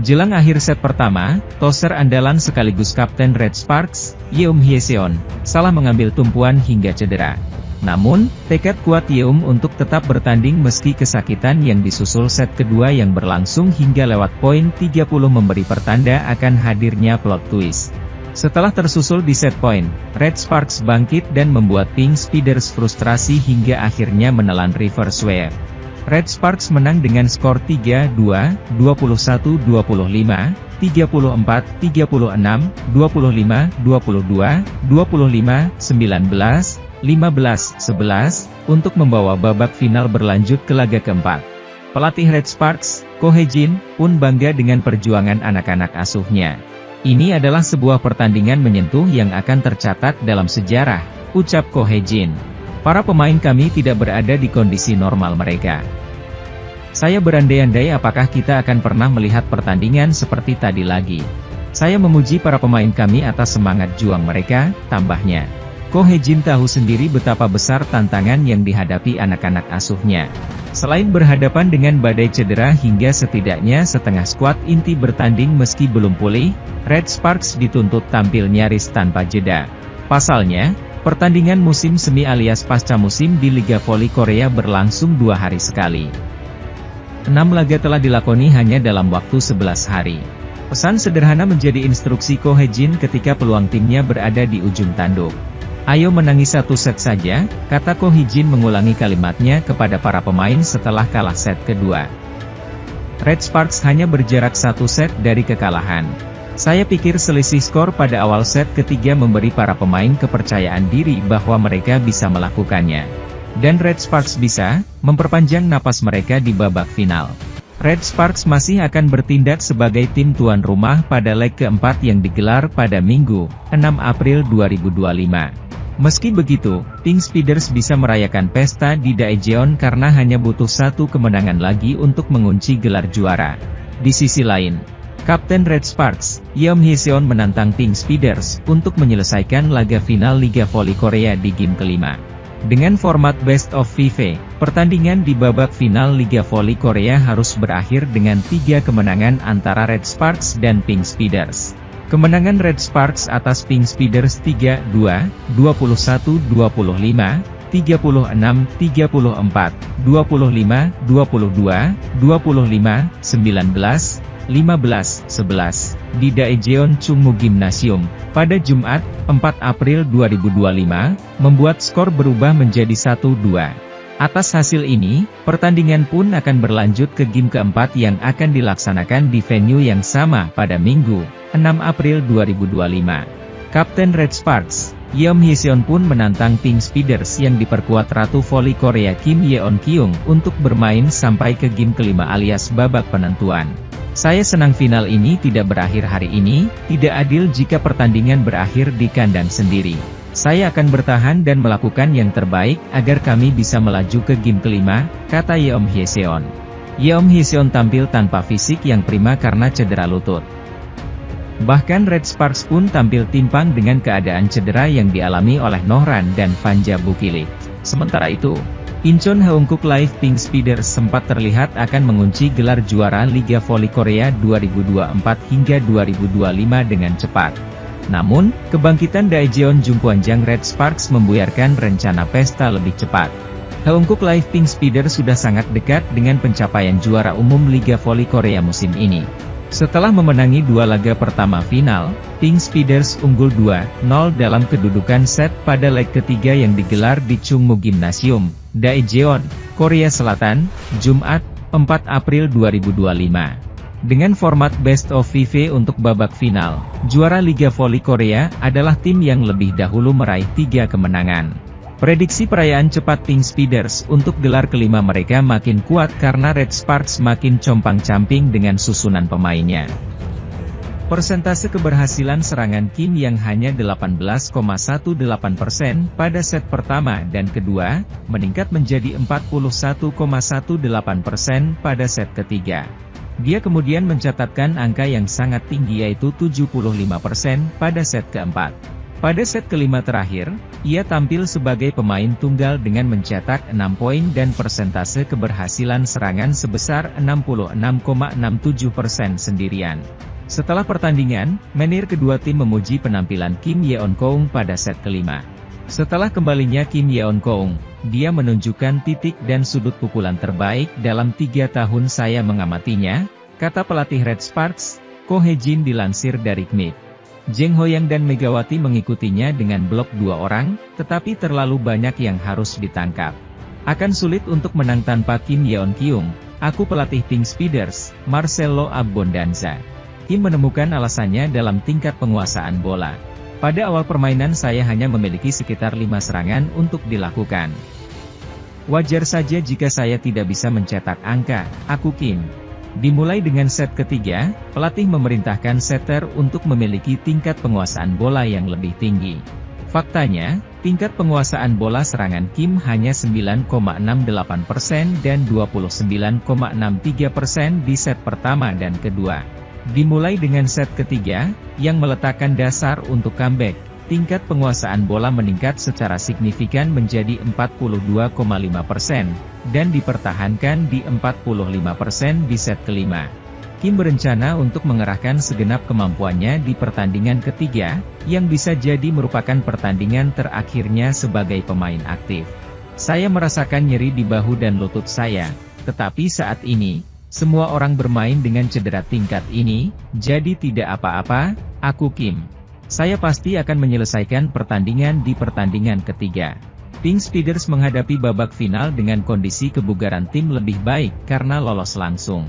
Jelang akhir set pertama, toser andalan sekaligus kapten Red Sparks, Yeom Hyeseon, salah mengambil tumpuan hingga cedera. Namun, tekad kuat Yeom untuk tetap bertanding meski kesakitan yang disusul set kedua yang berlangsung hingga lewat poin 30 memberi pertanda akan hadirnya plot twist. Setelah tersusul di set point, Red Sparks bangkit dan membuat Pink Speeders frustrasi hingga akhirnya menelan reverse sweep. Red Sparks menang dengan skor 3-2, 21-25, 34-36, 25-22, 25-19, 15-11, untuk membawa babak final berlanjut ke laga keempat. Pelatih Red Sparks, Ko Hye-jin, pun bangga dengan perjuangan anak-anak asuhnya. Ini adalah sebuah pertandingan menyentuh yang akan tercatat dalam sejarah, ucap Ko Hye-jin. Para pemain kami tidak berada di kondisi normal mereka. Saya berandai-andai apakah kita akan pernah melihat pertandingan seperti tadi lagi. Saya memuji para pemain kami atas semangat juang mereka, tambahnya. Ko Hye-jin tahu sendiri betapa besar tantangan yang dihadapi anak-anak asuhnya. Selain berhadapan dengan badai cedera hingga setidaknya setengah skuad inti bertanding meski belum pulih, Red Sparks dituntut tampil nyaris tanpa jeda. Pasalnya, pertandingan musim semi alias pasca musim di Liga Voli Korea berlangsung 2 hari sekali. 6 laga telah dilakoni hanya dalam waktu 11 hari. Pesan sederhana menjadi instruksi Ko Hye-jin ketika peluang timnya berada di ujung tanduk. Ayo menangi satu set saja, kata Ko Hye-jin mengulangi kalimatnya kepada para pemain setelah kalah set kedua. Red Sparks hanya berjarak 1 set dari kekalahan. Saya pikir selisih skor pada awal set ketiga memberi para pemain kepercayaan diri bahwa mereka bisa melakukannya. Dan Red Sparks bisa memperpanjang napas mereka di babak final. Red Sparks masih akan bertindak sebagai tim tuan rumah pada leg keempat yang digelar pada Minggu, 6 April 2025. Meski begitu, Pink Speeders bisa merayakan pesta di Daejeon karena hanya butuh 1 kemenangan lagi untuk mengunci gelar juara. Di sisi lain, Kapten Red Sparks, Yeom Hyeseon menantang Pink Speeders untuk menyelesaikan laga final Liga Voli Korea di game kelima. Dengan format Best of 5, pertandingan di babak final Liga Voli Korea harus berakhir dengan 3 kemenangan antara Red Sparks dan Pink Speeders. Kemenangan Red Sparks atas Pink Speeders 3-2, 21-25, 36-34, 25-22, 25-19, 15-11, di Daejeon Chungmu Gymnasium, pada Jumat, 4 April 2025, membuat skor berubah menjadi 1-2. Atas hasil ini, pertandingan pun akan berlanjut ke game keempat yang akan dilaksanakan di venue yang sama pada Minggu, 6 April 2025. Kapten Red Sparks, Yeom Hyeseon pun menantang Pink Speeders yang diperkuat Ratu Voli Korea Kim Yeon-kyung untuk bermain sampai ke game kelima alias babak penentuan. Saya senang final ini tidak berakhir hari ini, tidak adil jika pertandingan berakhir di kandang sendiri. Saya akan bertahan dan melakukan yang terbaik agar kami bisa melaju ke game kelima, kata Yeom Hyeseon. Yeom Hyeseon tampil tanpa fisik yang prima karena cedera lutut. Bahkan Red Sparks pun tampil timpang dengan keadaan cedera yang dialami oleh Nohran dan Vanja Bukilik. Sementara itu, Incheon Haeunkook Live Pink Speeders sempat terlihat akan mengunci gelar juara Liga Voli Korea 2024 hingga 2025 dengan cepat. Namun, kebangkitan Daejeon Jungkwanjang Red Sparks membuyarkan rencana pesta lebih cepat. Haeunkook Live Pink Speeders sudah sangat dekat dengan pencapaian juara umum Liga Voli Korea musim ini. Setelah memenangi 2 laga pertama final, Pink Speeders unggul 2-0 dalam kedudukan set pada leg ketiga yang digelar di Chungmu Gymnasium, Daejeon, Korea Selatan, Jumat, 4 April 2025. Dengan format Best of 5 untuk babak final, juara Liga Voli Korea adalah tim yang lebih dahulu meraih 3 kemenangan. Prediksi perayaan cepat Pink Speeders untuk gelar kelima mereka makin kuat karena Red Sparks makin compang-camping dengan susunan pemainnya. Persentase keberhasilan serangan Kim yang hanya 18,18% pada set pertama dan kedua, meningkat menjadi 41,18% pada set ketiga. Dia kemudian mencatatkan angka yang sangat tinggi yaitu 75% pada set keempat. Pada set kelima terakhir, ia tampil sebagai pemain tunggal dengan mencetak 6 poin dan persentase keberhasilan serangan sebesar 66,67% sendirian. Setelah pertandingan, manajer kedua tim memuji penampilan Kim Yeon-keung pada set kelima. Setelah kembalinya Kim Yeon-keung, dia menunjukkan titik dan sudut pukulan terbaik dalam 3 tahun saya mengamatinya, kata pelatih Red Sparks, Ko Hye-jin dilansir dari KMIK. Jeng Hoyang dan Megawati mengikutinya dengan blok 2 orang, tetapi terlalu banyak yang harus ditangkap. Akan sulit untuk menang tanpa Kim Yeon-keung, aku pelatih Pink Speeders, Marcelo Abbondanza. Kim menemukan alasannya dalam tingkat penguasaan bola. Pada awal permainan saya hanya memiliki sekitar 5 serangan untuk dilakukan. Wajar saja jika saya tidak bisa mencetak angka, aku Kim. Dimulai dengan set ketiga, pelatih memerintahkan setter untuk memiliki tingkat penguasaan bola yang lebih tinggi. Faktanya, tingkat penguasaan bola serangan Kim hanya 9,68% dan 29,63% di set pertama dan kedua. Dimulai dengan set ketiga, yang meletakkan dasar untuk comeback, tingkat penguasaan bola meningkat secara signifikan menjadi 42,5%, dan dipertahankan di 45% di set kelima. Kim berencana untuk mengerahkan segenap kemampuannya di pertandingan ketiga, yang bisa jadi merupakan pertandingan terakhirnya sebagai pemain aktif. Saya merasakan nyeri di bahu dan lutut saya, tetapi saat ini, semua orang bermain dengan cedera tingkat ini, jadi tidak apa-apa, aku Kim. Saya pasti akan menyelesaikan pertandingan di pertandingan ketiga. Pink Speeders menghadapi babak final dengan kondisi kebugaran tim lebih baik karena lolos langsung.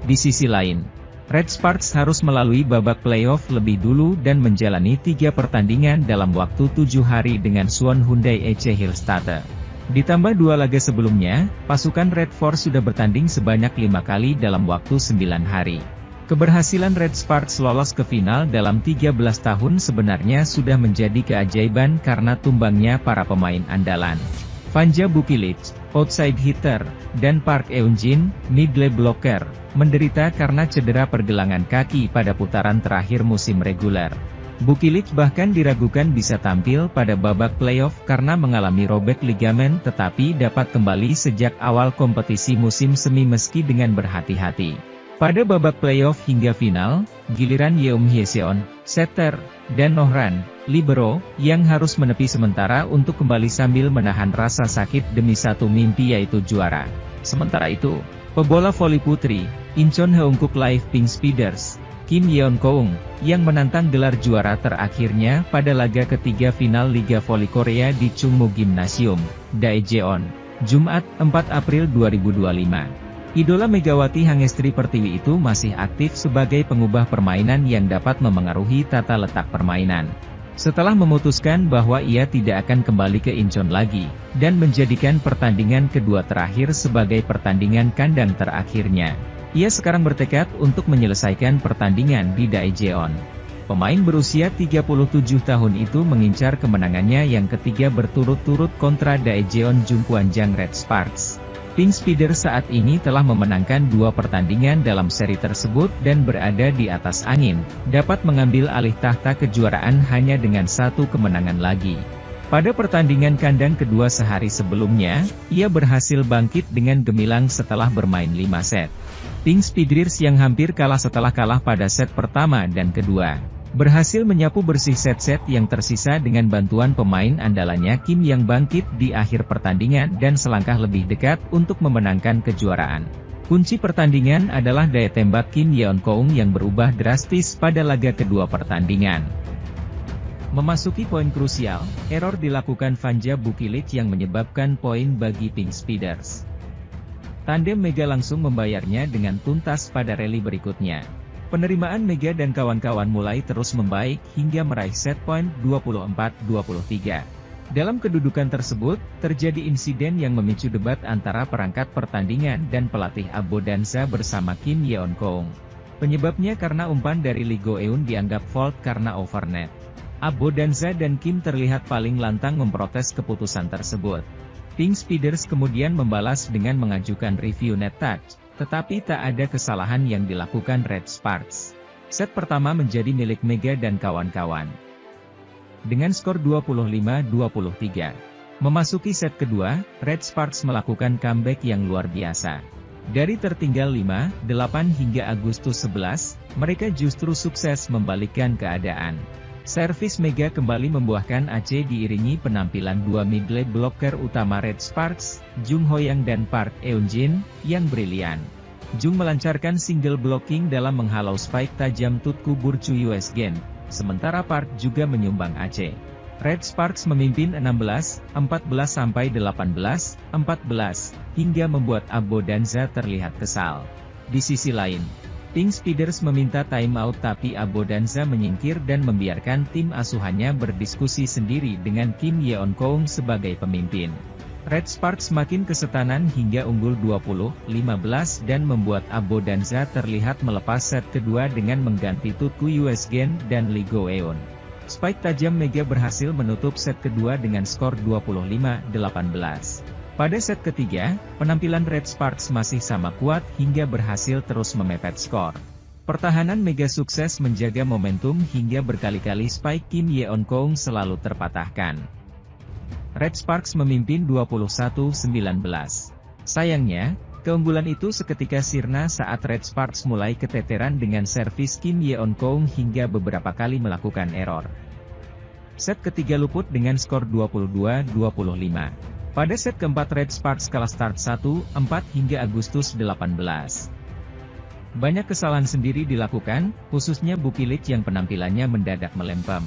Di sisi lain, Red Sparks harus melalui babak playoff lebih dulu dan menjalani 3 pertandingan dalam waktu 7 hari dengan Suwon Hyundai Ece Hillstatte. Ditambah 2 laga sebelumnya, pasukan Red Force sudah bertanding sebanyak 5 kali dalam waktu 9 hari. Keberhasilan Red Sparks lolos ke final dalam 13 tahun sebenarnya sudah menjadi keajaiban karena tumbangnya para pemain andalan. Vanja Bukilic, outside hitter, dan Park Eun-jin, middle blocker, menderita karena cedera pergelangan kaki pada putaran terakhir musim reguler. Bukilic bahkan diragukan bisa tampil pada babak playoff karena mengalami robek ligamen tetapi dapat kembali sejak awal kompetisi musim semi meski dengan berhati-hati. Pada babak playoff hingga final, giliran Yeom Hyeseon, setter, dan Nohran, libero, yang harus menepi sementara untuk kembali sambil menahan rasa sakit demi satu mimpi yaitu juara. Sementara itu, pebola voli putri, Incheon Heungkuk Live Pink Speeders, Kim Yeon-keung, yang menantang gelar juara terakhirnya pada laga ketiga final Liga Voli Korea di Chungmu Gymnasium, Daejeon, Jumat, 4 April 2025. Idola Megawati Hangestri Pertiwi itu masih aktif sebagai pengubah permainan yang dapat memengaruhi tata letak permainan. Setelah memutuskan bahwa ia tidak akan kembali ke Incheon lagi, dan menjadikan pertandingan kedua terakhir sebagai pertandingan kandang terakhirnya, ia sekarang bertekad untuk menyelesaikan pertandingan di Daejeon. Pemain berusia 37 tahun itu mengincar kemenangannya yang ketiga berturut-turut kontra Daejeon Jungkwanjang Red Sparks. Pink Speeders saat ini telah memenangkan 2 pertandingan dalam seri tersebut dan berada di atas angin, dapat mengambil alih tahta kejuaraan hanya dengan 1 kemenangan lagi. Pada pertandingan kandang kedua sehari sebelumnya, ia berhasil bangkit dengan gemilang setelah bermain 5 set. Pink Speeders yang hampir kalah setelah kalah pada set pertama dan kedua, berhasil menyapu bersih set-set yang tersisa dengan bantuan pemain andalannya Kim yang bangkit di akhir pertandingan dan selangkah lebih dekat untuk memenangkan kejuaraan. Kunci pertandingan adalah daya tembak Kim Yeon-keung yang berubah drastis pada laga kedua pertandingan. Memasuki poin krusial, error dilakukan Vanja Bukilic yang menyebabkan poin bagi Pink Speeders. Tandem Mega langsung membayarnya dengan tuntas pada rally berikutnya. Penerimaan Mega dan kawan-kawan mulai terus membaik hingga meraih set point 24-23. Dalam kedudukan tersebut, terjadi insiden yang memicu debat antara perangkat pertandingan dan pelatih Abbondanza bersama Kim Yeon-keung. Penyebabnya karena umpan dari Lee Go-eun dianggap fault karena overnet. Abbondanza dan Kim terlihat paling lantang memprotes keputusan tersebut. Pink Speeders kemudian membalas dengan mengajukan review net touch, tetapi tak ada kesalahan yang dilakukan Red Sparks. Set pertama menjadi milik Mega dan kawan-kawan. dengan skor 25-23. Memasuki set kedua, Red Sparks melakukan comeback yang luar biasa. Dari tertinggal 5-8 hingga Agustus 11, mereka justru sukses membalikkan keadaan. Servis Mega kembali membuahkan AC diiringi penampilan dua middle blocker utama Red Sparks, Jung Hoyang dan Park Eun-jin, yang brilian. Jung melancarkan single blocking dalam menghalau spike tajam Tutku Burcu US Gen, sementara Park juga menyumbang AC. Red Sparks memimpin 16-14-18, hingga membuat Abo Danza terlihat kesal. Di sisi lain, Pink Speeders meminta timeout tapi Abo Danza menyingkir dan membiarkan tim asuhannya berdiskusi sendiri dengan Kim Yeon Koung sebagai pemimpin. Red Sparks makin kesetanan hingga unggul 20-15 dan membuat Abo Danza terlihat melepas set kedua dengan mengganti Tutku US Gen dan Lee Go-eun. Spike tajam Mega berhasil menutup set kedua dengan skor 25-18. Pada set ketiga, penampilan Red Sparks masih sama kuat hingga berhasil terus memepet skor. Pertahanan Mega sukses menjaga momentum hingga berkali-kali spike Kim Yeon Koung selalu terpatahkan. Red Sparks memimpin 21-19. Sayangnya, keunggulan itu seketika sirna saat Red Sparks mulai keteteran dengan servis Kim Yeon Koung hingga beberapa kali melakukan error. Set ketiga luput dengan skor 22-25. Pada set keempat Red Sparks kalah start 1-4 hingga Agustus 18. Banyak kesalahan sendiri dilakukan, khususnya Bukilic yang penampilannya mendadak melempem.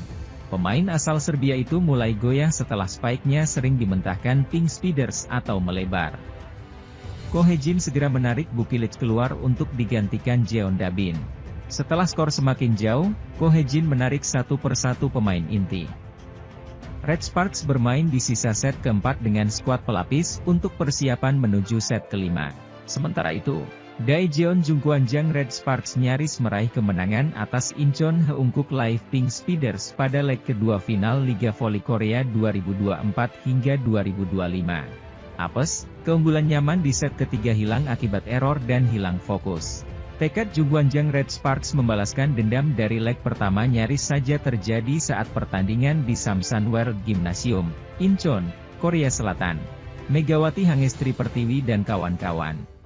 Pemain asal Serbia itu mulai goyah setelah spike-nya sering dimentahkan Pink Speeders atau melebar. Ko Hye-jin segera menarik Bukilic keluar untuk digantikan Jeon Da-bin. Setelah skor semakin jauh, Ko Hye-jin menarik satu persatu pemain inti. Red Sparks bermain di sisa set keempat dengan skuad pelapis untuk persiapan menuju set kelima. Sementara itu, Daejeon Jungkwanjang Red Sparks nyaris meraih kemenangan atas Incheon Heungkuk Live Pink Speeders pada leg kedua final Liga Voli Korea 2024 hingga 2025. Apes, keunggulan nyaman di set ketiga hilang akibat error dan hilang fokus. Tekad Jungkwanjang Red Sparks membalaskan dendam dari leg pertama nyaris saja terjadi saat pertandingan di Samsan World Gymnasium, Incheon, Korea Selatan. Megawati Hangestri Pertiwi dan kawan-kawan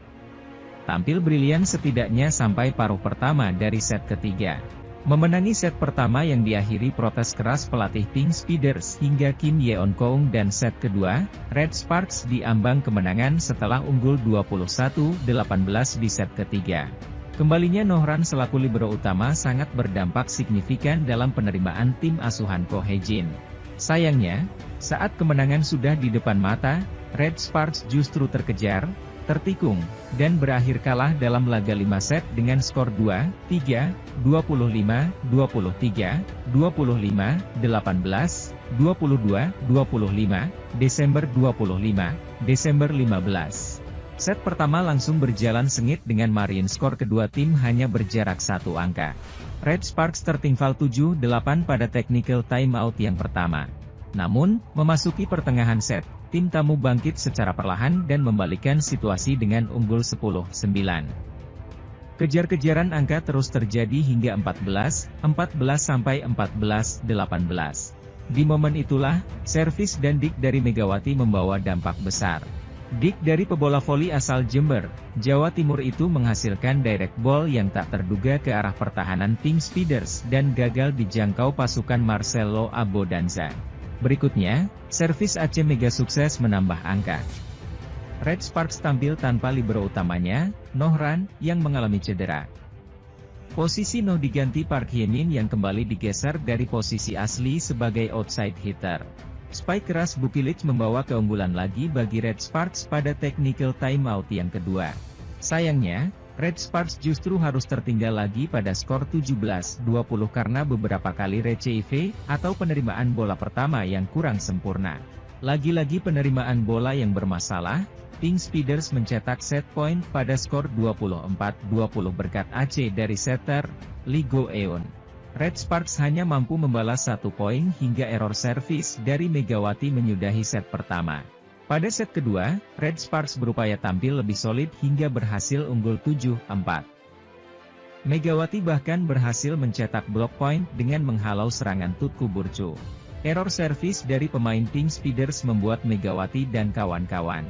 tampil brilian setidaknya sampai paruh pertama dari set ketiga. Memenangi set pertama yang diakhiri protes keras pelatih Pink Speeders hingga Kim Yeon Koung dan set kedua, Red Sparks diambang kemenangan setelah unggul 21-18 di set ketiga. Kembalinya Nohran selaku libero utama sangat berdampak signifikan dalam penerimaan tim asuhan Ko Hye-jin. Sayangnya, saat kemenangan sudah di depan mata, Red Sparks justru terkejar, tertikung, dan berakhir kalah dalam laga 5 set dengan skor 2-3, 25-23, 25-18, 22-25, Desember 25, Desember 15. Set pertama langsung berjalan sengit dengan margin skor kedua tim hanya berjarak satu angka. Red Sparks tertinggal 7-8 pada technical timeout yang pertama. Namun, memasuki pertengahan set, tim tamu bangkit secara perlahan dan membalikkan situasi dengan unggul 10-9. Kejar-kejaran angka terus terjadi hingga 14-14 sampai 14-18. Di momen itulah, servis dan dik dari Megawati membawa dampak besar. Dik dari pebola voli asal Jember, Jawa Timur itu menghasilkan direct ball yang tak terduga ke arah pertahanan Pink Speeders dan gagal dijangkau pasukan Marcelo Abo Danza. Berikutnya, servis AC Mega sukses menambah angka. Red Sparks tampil tanpa libero utamanya, Nohran, yang mengalami cedera. Posisi Noh diganti Park Hye-min yang kembali digeser dari posisi asli sebagai outside hitter. Spike keras Bukilic membawa keunggulan lagi bagi Red Sparks pada technical timeout yang kedua. Sayangnya, Red Sparks justru harus tertinggal lagi pada skor 17-20 karena beberapa kali receive atau penerimaan bola pertama yang kurang sempurna. Lagi-lagi penerimaan bola yang bermasalah, Pink Speeders mencetak set point pada skor 24-20 berkat AC dari setter, Lee Go-eun. Red Sparks hanya mampu membalas 1 poin hingga error service dari Megawati menyudahi set pertama. Pada set kedua, Red Sparks berupaya tampil lebih solid hingga berhasil unggul 7-4. Megawati bahkan berhasil mencetak block point dengan menghalau serangan Tutku Burcu. Error servis dari pemain Pink Speeders membuat Megawati dan kawan-kawan